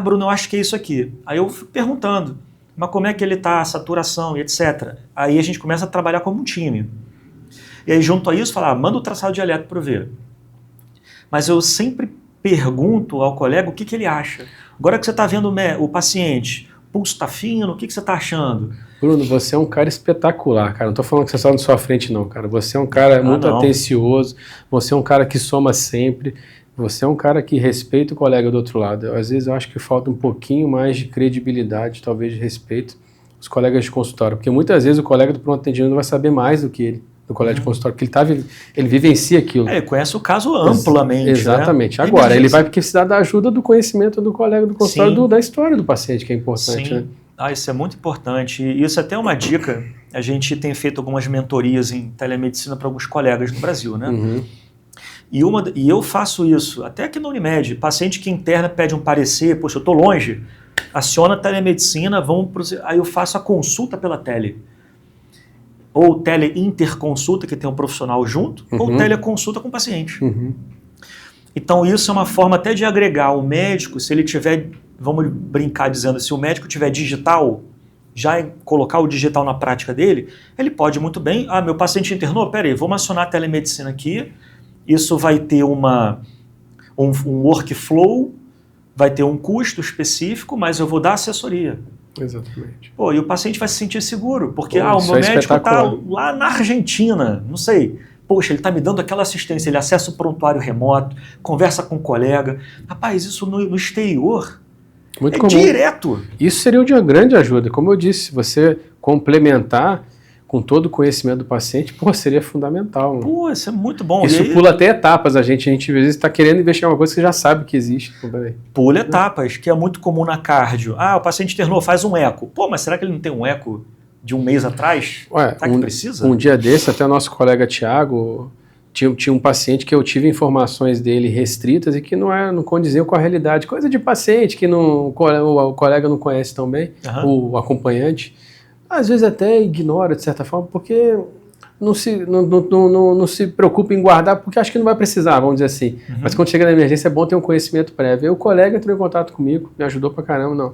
Bruno, eu acho que é isso aqui. Aí eu fico perguntando, mas como é que ele está, a saturação e etc. Aí a gente começa a trabalhar como um time. E aí junto a isso, falar, manda o traçado de eletro para eu ver. Mas eu sempre pergunto ao colega o que ele acha. Agora que você está vendo o paciente, o pulso está fino, o que você está achando? Bruno, você é um cara espetacular, cara. Não tô falando que você está na sua frente, não, cara. Você é um cara muito atencioso, você é um cara que soma sempre, você é um cara que respeita o colega do outro lado. Às vezes eu acho que falta um pouquinho mais de credibilidade, talvez de respeito, os colegas de consultório, porque muitas vezes o colega do pronto atendimento vai saber mais do que ele, do colega de consultório, porque ele vivencia aquilo. Ele conhece o caso amplamente. Exatamente. Né? Agora, ele vai precisar da ajuda do conhecimento do colega do consultório, da história do paciente, que é importante. Sim. Né? Isso é muito importante. E isso é até uma dica. A gente tem feito algumas mentorias em telemedicina para alguns colegas no Brasil, né? Uhum. E eu faço isso, até aqui na Unimed. Paciente que interna pede um parecer, poxa, eu estou longe, aciona a telemedicina, aí eu faço a consulta pela tele. Ou teleinterconsulta, que tem um profissional junto, ou teleconsulta com o paciente. Uhum. Então isso é uma forma até de agregar o médico, se ele tiver, vamos brincar dizendo, se o médico tiver digital, já colocar o digital na prática dele, ele pode muito bem, meu paciente internou, peraí, vamos acionar a telemedicina aqui, isso vai ter um workflow, vai ter um custo específico, mas eu vou dar assessoria. Exatamente. E o paciente vai se sentir seguro, porque o meu médico está lá na Argentina, não sei. Poxa, ele está me dando aquela assistência, ele acessa o prontuário remoto, conversa com o colega. Rapaz, isso no exterior muito comum. Direto. Isso seria de uma grande ajuda. Como eu disse, você complementar com todo o conhecimento do paciente, seria fundamental. Isso é muito bom. Isso pula até etapas. A gente às vezes está querendo investigar uma coisa que já sabe que existe. Pula etapas, que é muito comum na cardio. O paciente internou, faz um eco. Mas será que ele não tem um eco de um mês atrás? Será que precisa? Um dia desse, até o nosso colega Tiago, tinha um paciente que eu tive informações dele restritas e que não condiziam com a realidade. Coisa de paciente que o colega não conhece tão bem, o acompanhante. Às vezes até ignora, de certa forma, porque não se preocupa em guardar, porque acha que não vai precisar, vamos dizer assim. Mas quando chega na emergência é bom ter um conhecimento prévio. Aí o colega entrou em contato comigo, me ajudou pra caramba,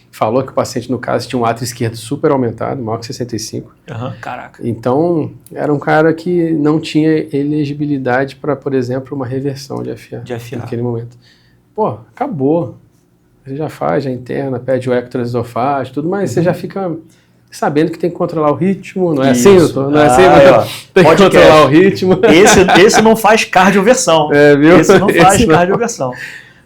falou que o paciente, no caso, tinha um átrio esquerdo super aumentado, maior que 65. Caraca. Então, era um cara que não tinha elegibilidade para, por exemplo, uma reversão de FA. Naquele momento. Acabou. Você já faz, já interna, pede o eco transesofágico, tudo, mas você já fica sabendo que tem que controlar o ritmo, não é assim, doutor? Não é assim, tem que controlar o ritmo. Esse não faz cardioversão. Viu? Esse não faz cardioversão.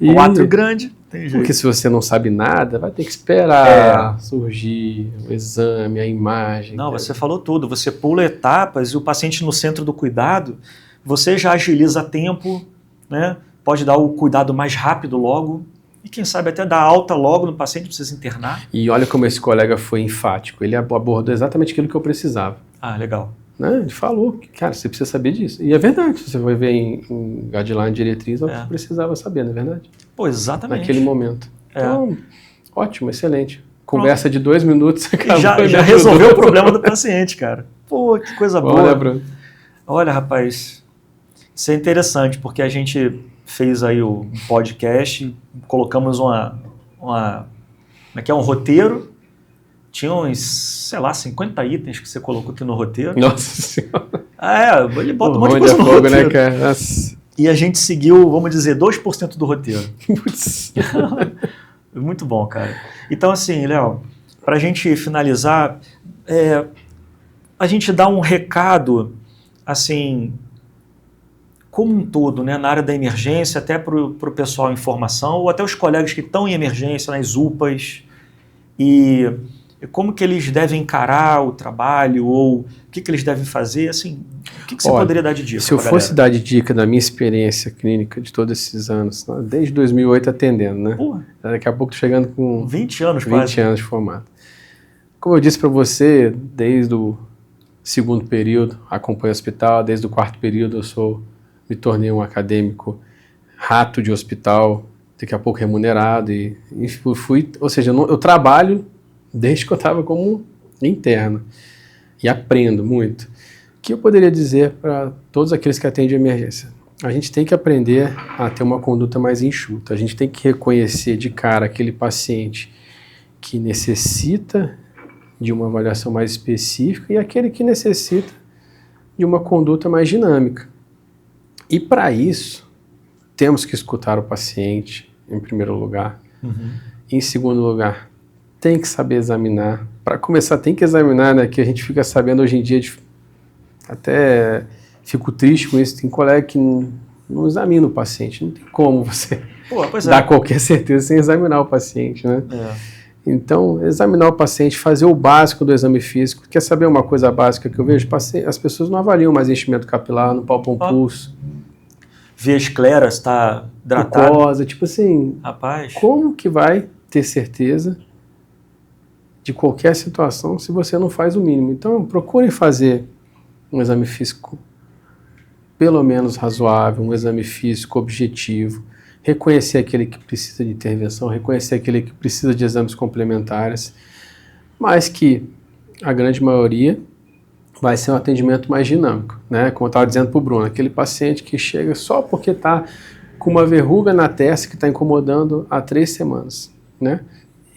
O átrio grande, tem jeito. Porque se você não sabe nada, vai ter que esperar surgir o exame, a imagem. Você falou tudo. Você pula etapas e o paciente no centro do cuidado, você já agiliza tempo, né? Pode dar o cuidado mais rápido logo. E quem sabe até dar alta logo no paciente, não precisa internar. E olha como esse colega foi enfático. Ele abordou exatamente aquilo que eu precisava. Legal. Né? Ele falou que, cara, você precisa saber disso. E é verdade. Você vai ver em guideline, diretriz, é o que você precisava saber, não é verdade? Exatamente. Naquele momento. Então, ótimo, excelente. Conversa de 2 minutos. Já resolveu o problema do paciente, cara. Que coisa boa. Olha, Bruno. Olha, rapaz, isso é interessante, porque a gente fez aí o podcast, colocamos como é que é, um roteiro, tinha uns, 50 itens que você colocou aqui no roteiro. Nossa Senhora. Ele bota um monte de coisa no roteiro. Né, cara? Nossa. E a gente seguiu, vamos dizer, 2% do roteiro. Muito bom, cara. Então, assim, Léo, para a gente finalizar, a gente dá um recado, assim, como um todo, né, na área da emergência, até para o pessoal em formação, ou até os colegas que estão em emergência, nas UPAs, e como que eles devem encarar o trabalho, ou o que eles devem fazer, assim, o que você poderia dar de dica? Se eu fosse dar de dica da minha experiência clínica de todos esses anos, desde 2008 atendendo, né? Daqui a pouco chegando com 20 anos 20 quase. anos de formado. Como eu disse para você, desde o 2º período acompanho o hospital, desde o 4º período me tornei um acadêmico rato de hospital, daqui a pouco remunerado, e fui, ou seja, eu trabalho desde que eu estava como interno e aprendo muito. O que eu poderia dizer para todos aqueles que atendem emergência? A gente tem que aprender a ter uma conduta mais enxuta, a gente tem que reconhecer de cara aquele paciente que necessita de uma avaliação mais específica e aquele que necessita de uma conduta mais dinâmica. E para isso, temos que escutar o paciente, em primeiro lugar. Uhum. Em segundo lugar, tem que saber examinar. Para começar, tem que examinar, né? Que a gente fica sabendo hoje em dia, até fico triste com isso, tem colega que não examina o paciente. Não tem como você dar qualquer certeza sem examinar o paciente, né? Então, examinar o paciente, fazer o básico do exame físico. Quer saber uma coisa básica que eu vejo? As pessoas não avaliam mais enchimento capilar, não palpam pulso. Ver a esclera, está hidratada. Glucosa, tipo assim, rapaz, como que vai ter certeza de qualquer situação se você não faz o mínimo? Então, procure fazer um exame físico pelo menos razoável, um exame físico objetivo, reconhecer aquele que precisa de intervenção, reconhecer aquele que precisa de exames complementares, mas que a grande maioria vai ser um atendimento mais dinâmico, né? Como eu estava dizendo para o Bruno, aquele paciente que chega só porque está com uma verruga na testa que está incomodando há 3 semanas, né?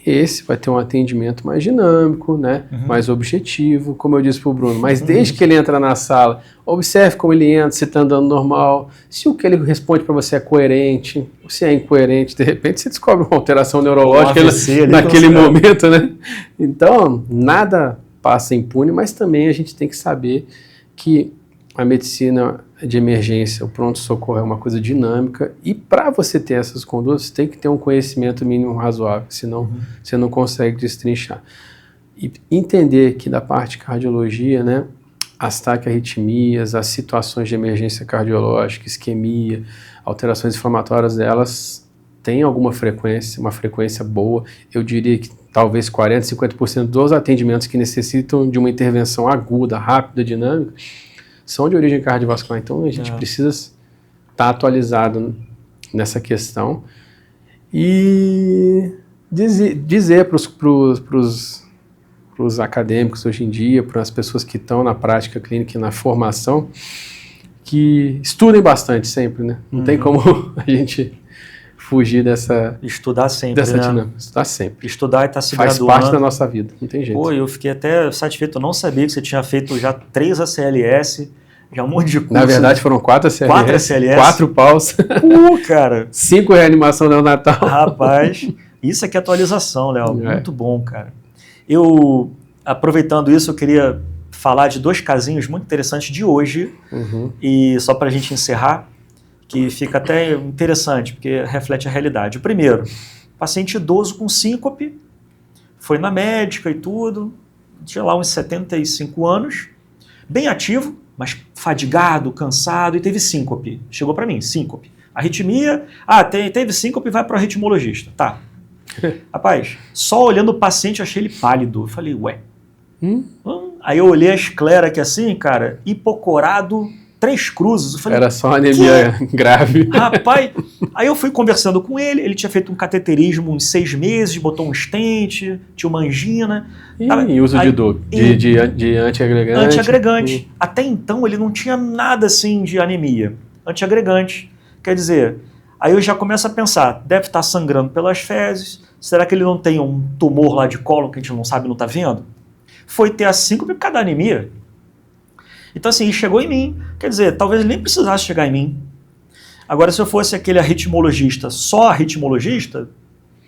Esse vai ter um atendimento mais dinâmico, né? Mais objetivo, como eu disse para o Bruno. Mas desde que ele entra na sala, observe como ele entra, se está andando normal, se o que ele responde para você é coerente, ou se é incoerente, de repente você descobre uma alteração neurológica naquele momento, né? Então, nada passa impune, mas também a gente tem que saber que a medicina de emergência, o pronto-socorro é uma coisa dinâmica e para você ter essas condutas, você tem que ter um conhecimento mínimo razoável, senão você não consegue destrinchar. E entender que da parte de cardiologia, né, as taquiarritmias, as situações de emergência cardiológica, isquemia, alterações inflamatórias delas têm alguma frequência, uma frequência boa. Eu diria que talvez 40%, 50% dos atendimentos que necessitam de uma intervenção aguda, rápida, dinâmica, são de origem cardiovascular. Então a gente precisa estar atualizado nessa questão e dizer para os acadêmicos hoje em dia, para as pessoas que estão na prática clínica e na formação, que estudem bastante sempre, né? Não tem como a gente fugir dessa... Estudar sempre, dessa né? dinâmica. Estudar sempre. Estudar e estar se Faz graduando. parte da nossa vida, não tem jeito. Pô, eu fiquei até satisfeito, eu não sabia que você tinha feito já 3 ACLS, já um monte de curso. Na verdade foram 4 ACLS, 4 ACLS. 4 paus, cara. 5 reanimação neonatal. Rapaz, isso aqui é atualização, Léo, muito bom, cara. Eu, aproveitando isso, eu queria falar de 2 casinhos muito interessantes de hoje, e só para a gente encerrar, que fica até interessante, porque reflete a realidade. O primeiro, paciente idoso com síncope, foi na médica e tudo, tinha lá uns 75 anos, bem ativo, mas fadigado, cansado, e teve síncope. Chegou para mim, síncope. Arritmia, teve síncope, vai para o arritmologista. Tá. Rapaz, só olhando o paciente, eu achei ele pálido. Eu falei, ué. Aí eu olhei a esclera aqui assim, cara, hipocorado, 3 cruzes. Eu falei, era só anemia grave. Rapaz, aí eu fui conversando com ele, ele tinha feito um cateterismo uns 6 meses, botou um stent, tinha uma angina. E uso de antiagregante. Antiagregante. Até então ele não tinha nada assim de anemia. Antiagregante. Quer dizer, aí eu já começo a pensar, deve estar sangrando pelas fezes, será que ele não tem um tumor lá de cólon que a gente não sabe, não está vendo? Foi ter a síncope por causa da anemia. Então assim, chegou em mim. Quer dizer, talvez ele nem precisasse chegar em mim. Agora, se eu fosse aquele arritmologista, só arritmologista,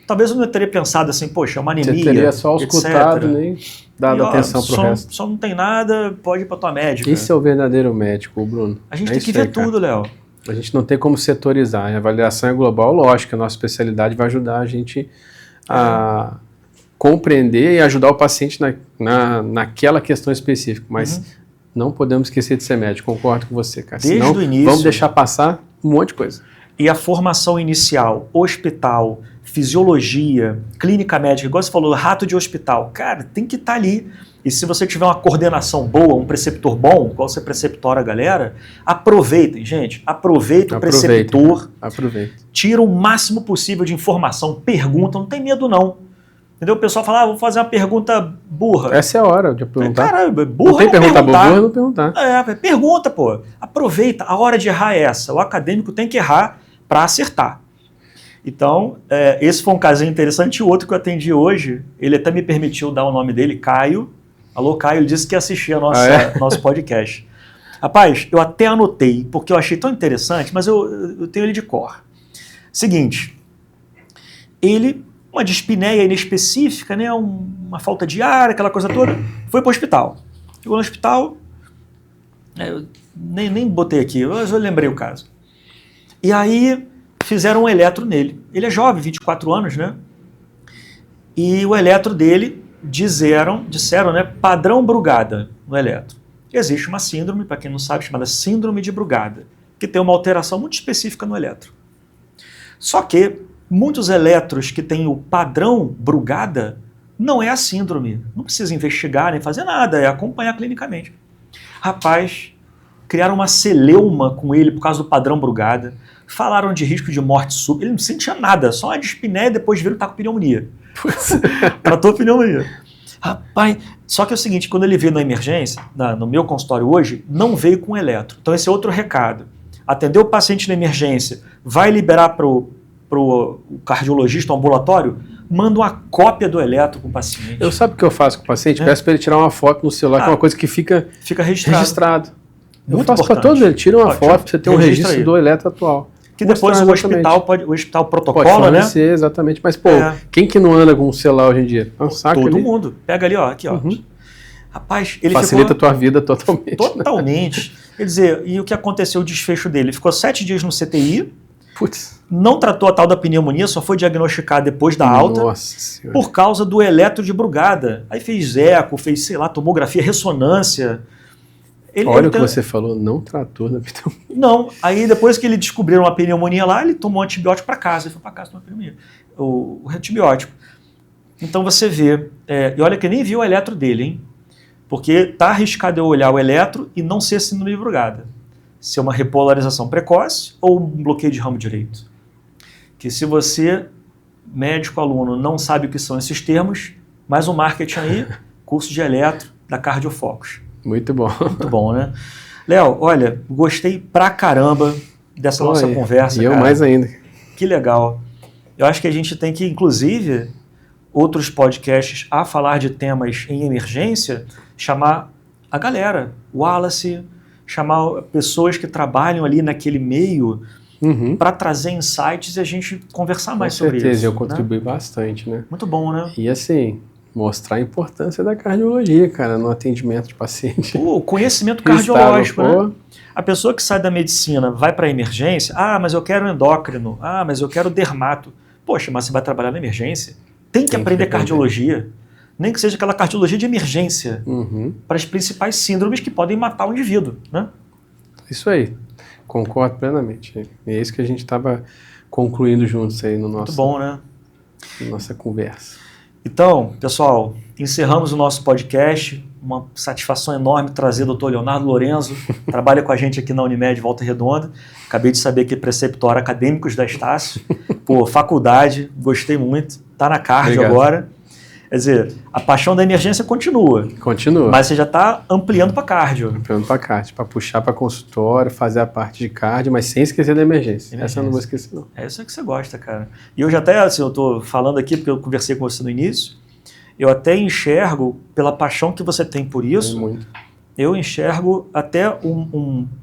talvez eu não teria pensado assim, poxa, é uma anemia, você teria só auscultado, nem dado atenção para o resto. Só não tem nada, pode ir para tua médica. Isso é o verdadeiro médico, Bruno. A gente tem que ver tudo, Léo. A gente não tem como setorizar. A avaliação é global, lógico, a nossa especialidade vai ajudar a gente a compreender e ajudar o paciente naquela questão específica, mas não podemos esquecer de ser médico, concordo com você, cara. Desde Senão, o início. Vamos deixar passar um monte de coisa. E a formação inicial, hospital, fisiologia, clínica médica, igual você falou, rato de hospital, cara, tem que estar ali. E se você tiver uma coordenação boa, um preceptor bom, igual você preceptora a galera, aproveitem, gente. Aproveita o preceptor. Tira o máximo possível de informação, pergunta, não tem medo não. Entendeu? O pessoal fala, vou fazer uma pergunta burra. Essa é a hora de perguntar. Caramba, burra não tem pergunta burra, não perguntar. Pergunta, pô. Aproveita, a hora de errar é essa. O acadêmico tem que errar para acertar. Então, esse foi um casinho interessante. O outro que eu atendi hoje, ele até me permitiu dar o nome dele, Caio. Alô, Caio, ele disse que ia assistir nosso podcast. Rapaz, eu até anotei, porque eu achei tão interessante, mas eu tenho ele de cor. Seguinte, uma dispneia inespecífica, né, uma falta de ar, aquela coisa toda, foi para o hospital. Chegou no hospital, eu nem botei aqui, mas eu lembrei o caso. E aí fizeram um eletro nele. Ele é jovem, 24 anos, né? E o eletro dele, disseram, né, padrão Brugada no eletro. Existe uma síndrome, para quem não sabe, chamada síndrome de Brugada, que tem uma alteração muito específica no eletro. Só que muitos eletros que têm o padrão Brugada não é a síndrome. Não precisa investigar nem fazer nada, é acompanhar clinicamente. Rapaz, criaram uma celeuma com ele por causa do padrão Brugada, falaram de risco de morte súbita, ele não sentia nada, só uma dispneia e depois viram que está com pneumonia. Tratou pneumonia. Rapaz, só que é o seguinte, quando ele veio na emergência, no meu consultório hoje, não veio com eletro. Então esse é outro recado. Atendeu o paciente na emergência, vai liberar para o cardiologista ou ambulatório, manda uma cópia do eletro com o paciente. Eu sabe o que eu faço com o paciente? Peço para ele tirar uma foto no celular, que é uma coisa que fica registrado. Eu faço para todos eles, tira uma foto para você ter um registro do eletro atual. Que depois o hospital protocola, pode fornecer, né? Exatamente. Mas, pô, quem que não anda com um celular hoje em dia? É um saco. Todo mundo. Pega ali, ó, aqui, ó. Uhum. Rapaz, ele facilita a tua vida totalmente. Totalmente. Quer dizer, e o que aconteceu, o desfecho dele? Ele ficou 7 dias no CTI, Putz. Não tratou a tal da pneumonia, só foi diagnosticar depois da alta. Nossa Senhora. Por causa do eletro de Brugada. Aí fez eco, fez, sei lá, tomografia, ressonância. Olha o que você falou, não tratou da pneumonia. Não, aí depois que ele descobriram uma pneumonia lá, ele tomou antibiótico para casa. Ele foi para casa tomar pneumonia, o antibiótico. Então você vê, e olha que nem viu o eletro dele, hein? Porque tá arriscado eu olhar o eletro e não ser síndrome de Brugada. Ser uma repolarização precoce ou um bloqueio de ramo direito. Que se você, médico, aluno, não sabe o que são esses termos, mais um marketing aí, curso de eletro da Cardiofocus. Muito bom. Muito bom, né? Léo, olha, gostei pra caramba dessa nossa conversa. E eu mais ainda. Que legal. Eu acho que a gente tem que, inclusive, outros podcasts a falar de temas em emergência, chamar a galera, o Wallace, chamar pessoas que trabalham ali naquele meio para trazer insights e a gente conversar mais sobre isso. Com certeza, eu contribuí bastante, né? Muito bom, né? E assim, mostrar a importância da cardiologia, cara, no atendimento de paciente. O conhecimento cardiológico, né? A pessoa que sai da medicina vai para a emergência, mas eu quero endócrino, mas eu quero dermato. Poxa, mas você vai trabalhar na emergência? Tem que aprender cardiologia. Nem que seja aquela cardiologia de emergência, para as principais síndromes que podem matar o indivíduo, né? Isso aí, concordo plenamente. É isso que a gente estava concluindo juntos aí no nosso, muito bom, né? Nossa conversa. Então, pessoal, encerramos o nosso podcast. Uma satisfação enorme trazer o Dr. Leonardo Lorenzo, trabalha com a gente aqui na Unimed Volta Redonda. Acabei de saber que é preceptor acadêmicos da Estácio. Pô, faculdade, gostei muito. Tá na cardio agora. Quer dizer, a paixão da emergência continua. Continua. Mas você já está ampliando para cardio. Ampliando para cardio, para puxar para consultório, fazer a parte de cardio, mas sem esquecer da emergência. Essa eu não vou esquecer, não. É isso que você gosta, cara. E eu já até, assim, eu estou falando aqui porque eu conversei com você no início, eu até enxergo, pela paixão que você tem por isso, eu enxergo até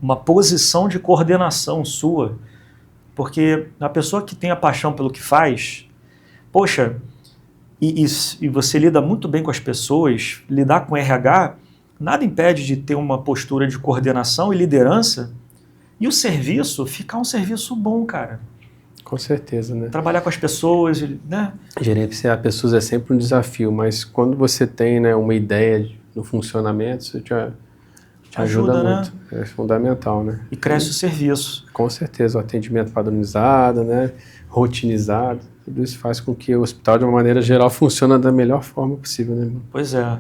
uma posição de coordenação sua. Porque a pessoa que tem a paixão pelo que faz, poxa, e você lida muito bem com as pessoas, lidar com RH, nada impede de ter uma postura de coordenação e liderança, e o serviço ficar um serviço bom, cara. Com certeza, né? Trabalhar com as pessoas, né? Gerenciar pessoas é sempre um desafio, mas quando você tem, né, uma ideia no funcionamento, isso te ajuda muito. Né? É fundamental, né? E cresce o serviço. Com certeza, o atendimento padronizado, né? Rotinizado, tudo isso faz com que o hospital, de uma maneira geral, funcione da melhor forma possível, né? Pois é.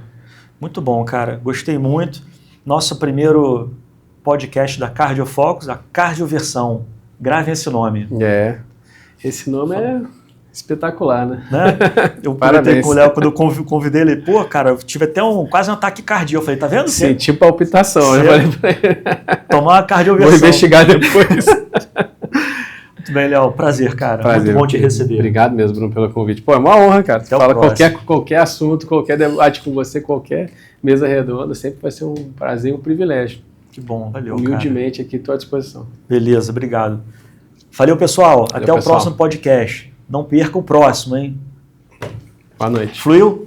Muito bom, cara. Gostei muito. Nosso primeiro podcast da Cardiofocus, a Cardioversão. Gravem esse nome. Esse nome é espetacular, né? Eu comentei com o Léo, quando eu convidei ele, pô, cara, eu tive até quase um ataque cardíaco. Eu falei, tá vendo? Senti palpitação. Eu falei pra ele. Tomar uma cardioversão. Vou investigar depois. Muito bem, Léo. Prazer, cara. Prazer. Muito bom te receber. Obrigado mesmo, Bruno, pelo convite. Pô, é uma honra, cara. Você fala qualquer assunto, qualquer debate com você, qualquer mesa redonda, sempre vai ser um prazer e um privilégio. Que bom, valeu, humildemente aqui, estou à disposição. Beleza, obrigado. Valeu, pessoal. Valeu, Até o pessoal. próximo podcast. Não perca o próximo, hein? Boa noite. Fluiu?